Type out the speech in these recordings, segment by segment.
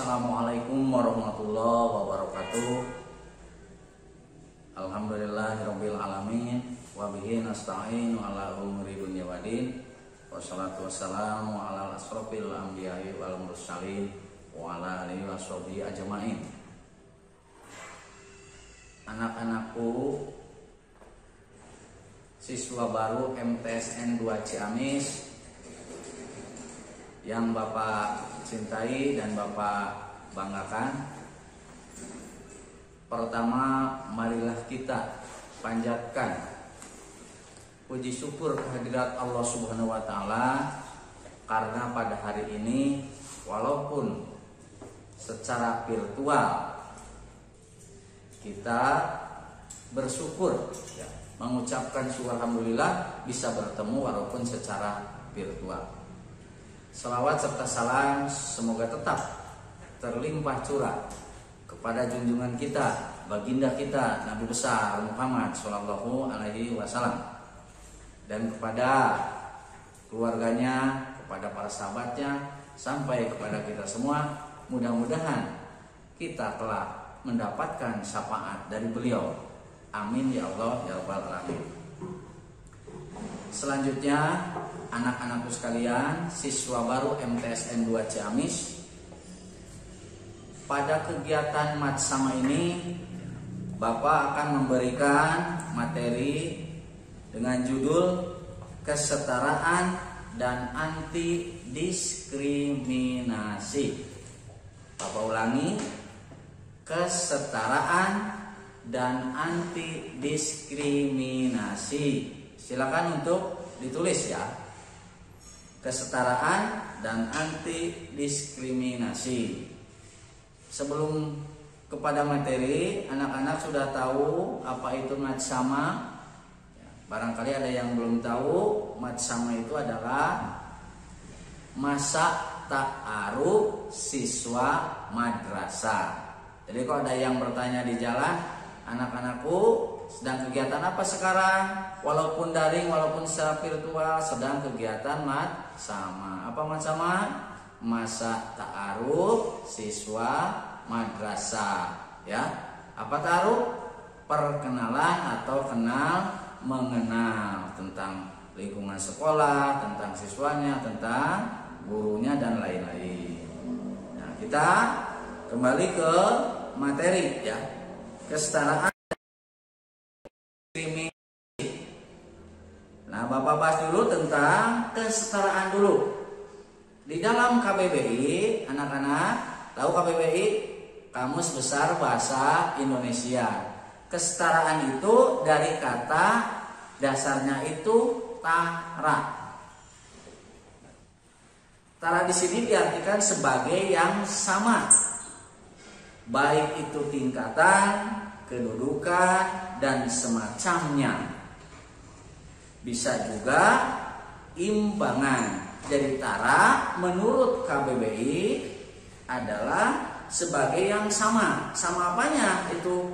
Assalamualaikum warahmatullahi wabarakatuh. Alhamdulillahirabbil alamin wa bihi nasta'inu ala umuri dunya waddin. Wassalatu wassalamu ala asrofil anbiya'i wal mursalin wa ala alihi washabihi ajmain. Anak-anakku siswa baru MTSN 2 Ciamis yang Bapak cintai dan Bapak banggakan. Pertama, marilah kita panjatkan puji syukur kehadirat Allah Subhanahu wa taala karena pada hari ini walaupun secara virtual kita bersyukur ya, mengucapkan syukur alhamdulillah bisa bertemu walaupun secara virtual. Salawat serta salam semoga tetap terlimpah curah kepada junjungan kita, baginda kita Nabi besar Muhammad Shallallahu Alaihi Wasallam, dan kepada keluarganya, kepada para sahabatnya, sampai kepada kita semua. Mudah-mudahan kita telah mendapatkan syafaat dari beliau. Amin ya Allah ya Rabbal Alamin. Selanjutnya, anak-anakku sekalian, siswa baru MTSN 2 Ciamis, pada kegiatan matsama ini Bapak akan memberikan materi dengan judul kesetaraan dan anti diskriminasi. Bapak ulangi, kesetaraan dan anti diskriminasi. Silakan untuk ditulis ya. Kesetaraan dan anti diskriminasi. Sebelum kepada materi, anak-anak sudah tahu apa itu matsama. Barangkali ada yang belum tahu, matsama itu adalah masa ta'aruf siswa madrasah. Jadi kalau ada yang bertanya di jalan, anak-anakku sedang kegiatan apa sekarang? Walaupun daring, walaupun secara virtual, sedang kegiatan matsama. Apa matsama? Masa ta'aruf siswa madrasah. Ya, apa ta'aruf? Perkenalan atau kenal mengenal tentang lingkungan sekolah, tentang siswanya, tentang gurunya dan lain-lain. Nah, kita kembali ke materi ya. Kesetaraan. Nah, Bapak bahas dulu tentang kesetaraan dulu. Di dalam KBBI, anak-anak tahu KBBI? Kamus Besar Bahasa Indonesia. Kesetaraan itu dari kata dasarnya itu tara. Tara di sini diartikan sebagai yang sama. Baik itu tingkatan, kedudukan, dan semacamnya. Bisa juga imbangan. Jadi tara menurut KBBI adalah sebagai yang sama. Sama apanya itu?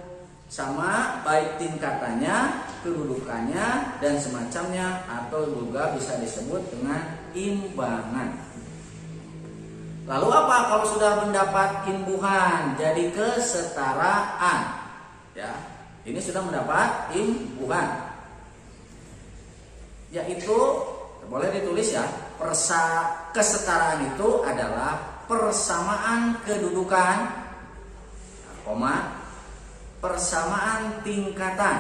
Sama baik tingkatannya, kedudukannya, dan semacamnya, atau juga bisa disebut dengan imbangan. Lalu apa kalau sudah mendapat imbuhan? Jadi kesetaraan. Ya, ini sudah mendapat imbuhan. Yaitu boleh ditulis ya. Kesetaraan itu adalah persamaan kedudukan, persamaan tingkatan,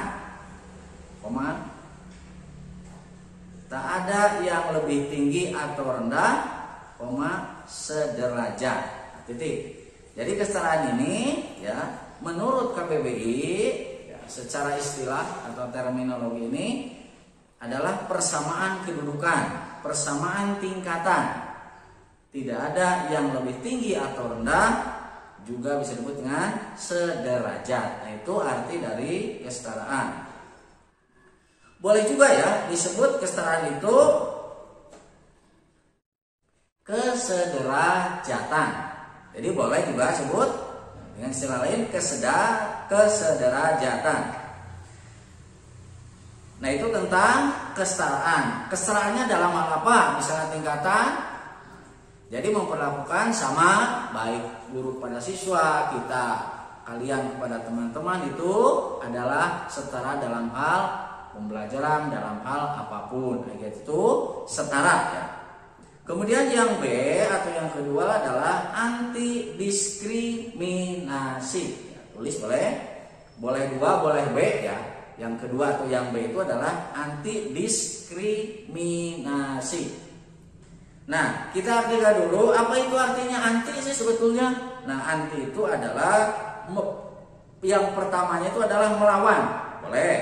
tak ada yang lebih tinggi atau rendah, sederajat, titik. Jadi kesetaraan ini ya menurut KBBI ya, secara istilah atau terminologi ini adalah persamaan kedudukan, persamaan tingkatan. Tidak ada yang lebih tinggi atau rendah, juga bisa disebut dengan sederajat. Nah, itu arti dari kesetaraan. Boleh juga ya disebut kesetaraan itu kesederajatan. Jadi boleh juga sebut dengan istilah lain kesederajatan. Nah, itu tentang kesetaraan. Kesetaraannya dalam hal apa? Misalnya tingkatan. Jadi memperlakukan sama, baik guru pada siswa, kalian kepada teman-teman itu adalah setara dalam hal pembelajaran, dalam hal apapun, itu setara ya. Kemudian yang B atau yang kedua adalah anti diskriminasi. Ya, tulis boleh dua, boleh B ya. Yang kedua atau yang B itu adalah anti diskriminasi. Nah, kita artikan dulu apa itu artinya anti sih sebetulnya. Nah, anti itu adalah yang pertamanya itu adalah melawan, boleh,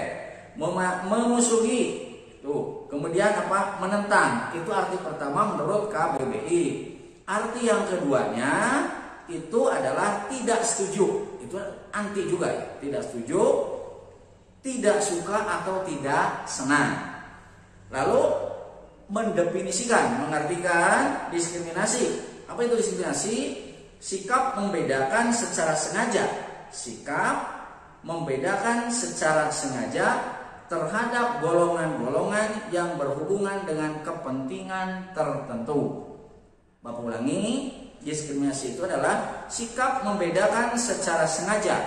memusuhi, tuh. Kemudian apa? Menentang. Itu arti pertama menurut KBBI. Arti yang keduanya itu adalah tidak setuju. Itu anti juga ya. Tidak setuju, tidak suka atau tidak senang. Lalu mendefinisikan, mengartikan diskriminasi. Apa itu diskriminasi? Sikap membedakan secara sengaja. Sikap membedakan secara sengaja terhadap golongan-golongan yang berhubungan dengan kepentingan tertentu. Bapak ulangi, diskriminasi itu adalah sikap membedakan secara sengaja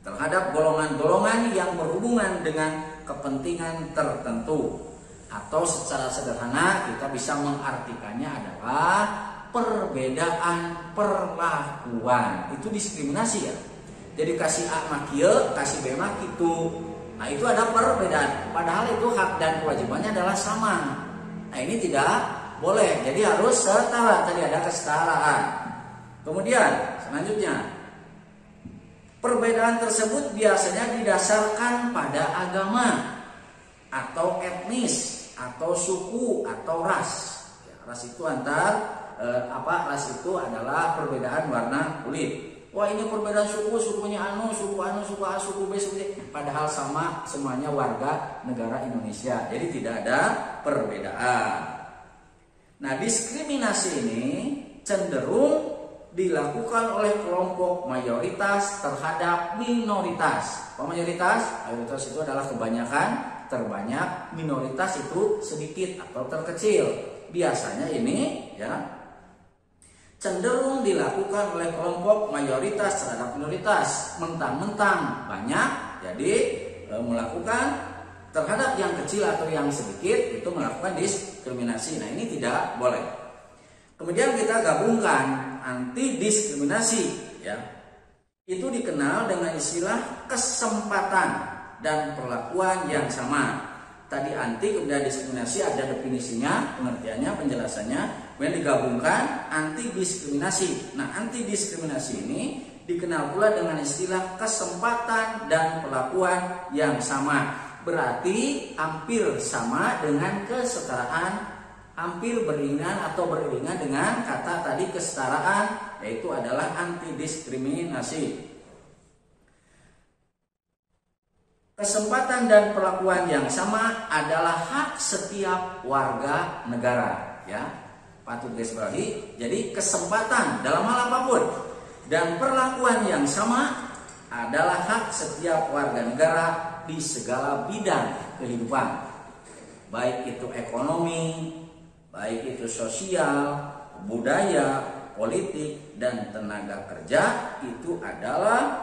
terhadap golongan-golongan yang berhubungan dengan kepentingan tertentu. Atau secara sederhana kita bisa mengartikannya adalah perbedaan perlakuan. Itu diskriminasi ya. Jadi kasih A mah kieu, kasih B mah kitu. Nah, itu ada perbedaan. Padahal itu hak dan kewajibannya adalah sama. Nah, ini tidak boleh. Jadi harus setara. Tadi ada kesetaraan. Kemudian selanjutnya, perbedaan tersebut biasanya didasarkan pada agama atau etnis atau suku atau ras. Ya, ras itu ras itu adalah perbedaan warna kulit. Wah, ini perbedaan sukunya suku A, suku B, suku C. Padahal sama semuanya warga negara Indonesia. Jadi tidak ada perbedaan. Nah, diskriminasi ini cenderung dilakukan oleh kelompok mayoritas terhadap minoritas. Mayoritas itu adalah kebanyakan, terbanyak, minoritas itu sedikit atau terkecil. Biasanya ini ya cenderung dilakukan oleh kelompok mayoritas terhadap minoritas. Mentang-mentang banyak, jadi melakukan terhadap yang kecil atau yang sedikit itu melakukan diskriminasi. Nah, ini tidak boleh. Kemudian kita gabungkan anti diskriminasi ya. Itu dikenal dengan istilah kesempatan dan perlakuan yang sama. Tadi anti, kemudian diskriminasi, ada definisinya, pengertiannya, penjelasannya. Kemudian digabungkan anti diskriminasi. Nah, anti diskriminasi ini dikenal pula dengan istilah kesempatan dan perlakuan yang sama. Berarti hampir sama dengan kesetaraan, hampir beriringan atau beriringan dengan kata tadi kesetaraan, yaitu adalah anti diskriminasi. Kesempatan dan perlakuan yang sama adalah hak setiap warga negara, ya. Patut digarisbawahi. Jadi kesempatan dalam hal apapun dan perlakuan yang sama adalah hak setiap warga negara di segala bidang kehidupan. Baik itu ekonomi, baik itu sosial, budaya, politik, dan tenaga kerja, itu adalah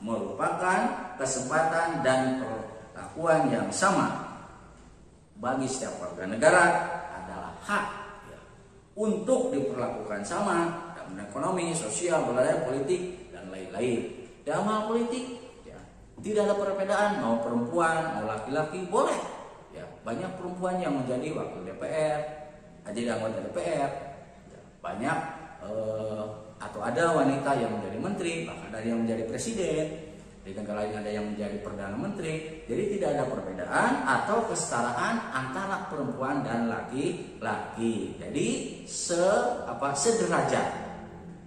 merupakan kesempatan dan perlakuan yang sama bagi setiap warga negara, adalah hak ya, untuk diperlakukan sama dalam ekonomi, sosial, budaya, politik, dan lain-lain. Dalam hal politik ya, tidak ada perbedaan, mau perempuan mau laki-laki boleh ya. Banyak perempuan yang menjadi wakil DPR, jadi anggota DPR ya. Banyak atau ada wanita yang menjadi menteri, bahkan ada yang menjadi presiden, di negara lain ada yang menjadi perdana menteri. Jadi tidak ada perbedaan atau kesetaraan antara perempuan dan laki-laki. Jadi sederajat.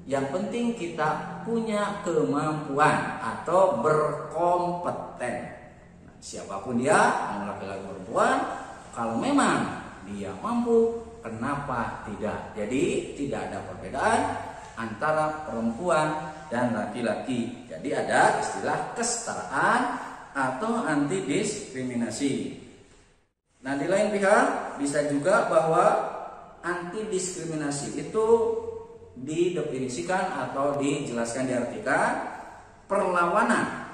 Yang penting kita punya kemampuan atau berkompeten. Nah, siapapun dia, mau laki-laki perempuan, kalau memang dia mampu, kenapa tidak? Jadi tidak ada perbedaan antara perempuan dan laki-laki. Jadi ada istilah kesetaraan atau anti diskriminasi. Nah, di lain pihak bisa juga bahwa anti diskriminasi itu didefinisikan atau dijelaskan, diartikan perlawanan,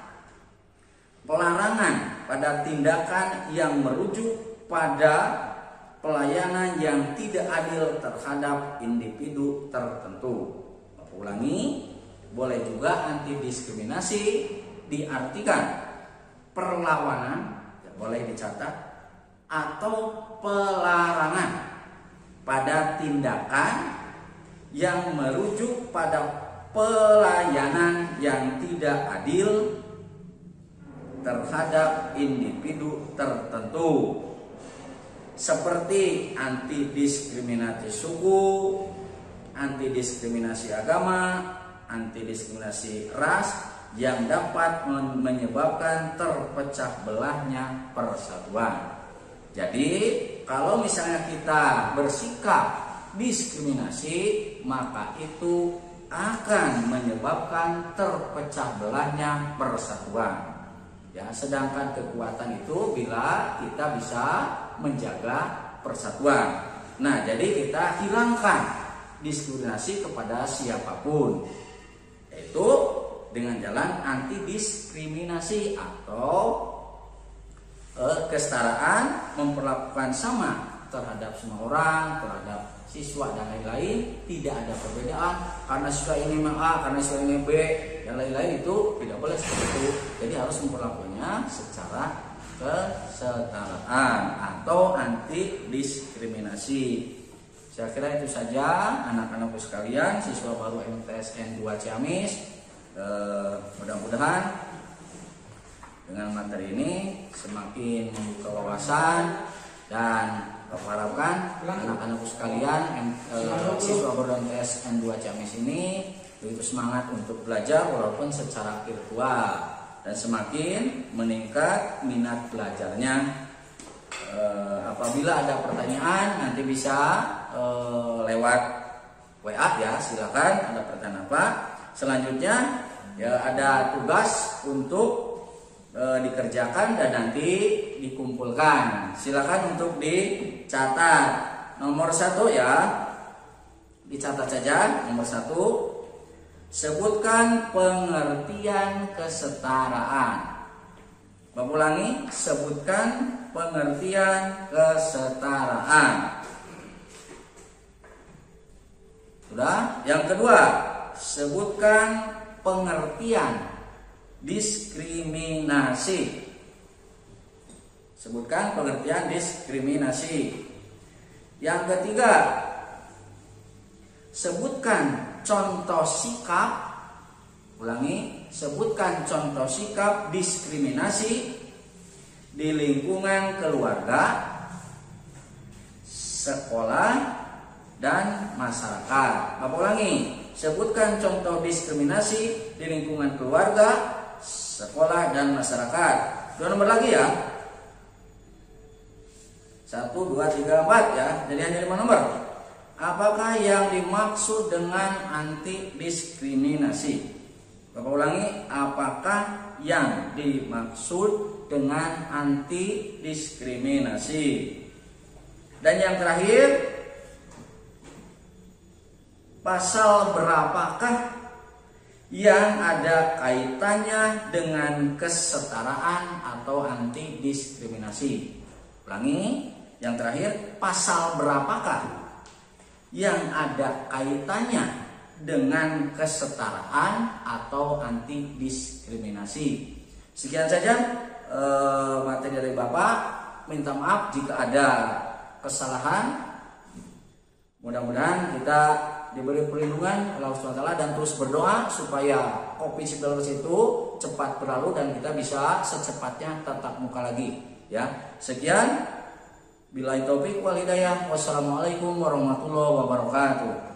pelarangan pada tindakan yang merujuk pada pelayanan yang tidak adil terhadap individu tertentu. Aku ulangi, boleh juga anti diskriminasi diartikan perlawanan, boleh dicatat, atau pelarangan pada tindakan yang merujuk pada pelayanan yang tidak adil terhadap individu tertentu, seperti anti diskriminasi suku, anti diskriminasi agama, anti diskriminasi ras yang dapat menyebabkan terpecah belahnya persatuan. Jadi kalau misalnya kita bersikap diskriminasi, maka itu akan menyebabkan terpecah belahnya persatuan. Ya, sedangkan kekuatan itu bila kita bisa menjaga persatuan. Nah, jadi kita hilangkan diskriminasi kepada siapapun, yaitu dengan jalan anti diskriminasi atau kesetaraan, memperlakukan sama terhadap semua orang, terhadap siswa dan lain-lain, tidak ada perbedaan karena siswa ini A, karena siswa ini B dan lain-lain, itu tidak boleh seperti itu. Jadi harus memperlakukannya secara kesetaraan atau anti diskriminasi. Saya kira itu saja anak-anakku sekalian, siswa baru MTSN 2 Ciamis. Mudah-mudahan dengan materi ini semakin membuka wawasan, dan aku harapkan anak-anakku sekalian siswa baru MTSN 2 Ciamis ini begitu semangat untuk belajar walaupun secara virtual, dan semakin meningkat minat belajarnya. Apabila ada pertanyaan nanti bisa lewat WA ya, silakan, ada pertanyaan apa. Selanjutnya ya ada tugas untuk dikerjakan dan nanti dikumpulkan. Silakan untuk dicatat. Nomor 1 ya, dicatat saja. Nomor 1, sebutkan pengertian kesetaraan. Bapak ulangi, sebutkan pengertian kesetaraan. Sudah? Yang kedua, sebutkan pengertian diskriminasi. Sebutkan pengertian diskriminasi. Yang ketiga, sebutkan contoh sikap. Ulangi, sebutkan contoh sikap diskriminasi di lingkungan keluarga, sekolah, dan masyarakat. Bapak ulangi, sebutkan contoh diskriminasi di lingkungan keluarga, sekolah, dan masyarakat. 2 nomor lagi ya. 1, 2, 3, 4 ya. Jadi hanya 5 nomor. Apakah yang dimaksud dengan anti diskriminasi? Bapak ulangi, apakah yang dimaksud dengan anti diskriminasi? Dan yang terakhir, pasal berapakah yang ada kaitannya dengan kesetaraan atau anti diskriminasi? Ulangi, yang terakhir, pasal berapakah yang ada kaitannya dengan kesetaraan atau anti diskriminasi? Sekian saja materi dari Bapak. Minta maaf jika ada kesalahan. Mudah-mudahan kita diberi perlindungan Allah SWT dan terus berdoa supaya COVID-19 itu cepat berlalu dan kita bisa secepatnya tatap muka lagi. Ya, sekian. Billahi taufik wal hidayah. Wassalamualaikum warahmatullahi wabarakatuh.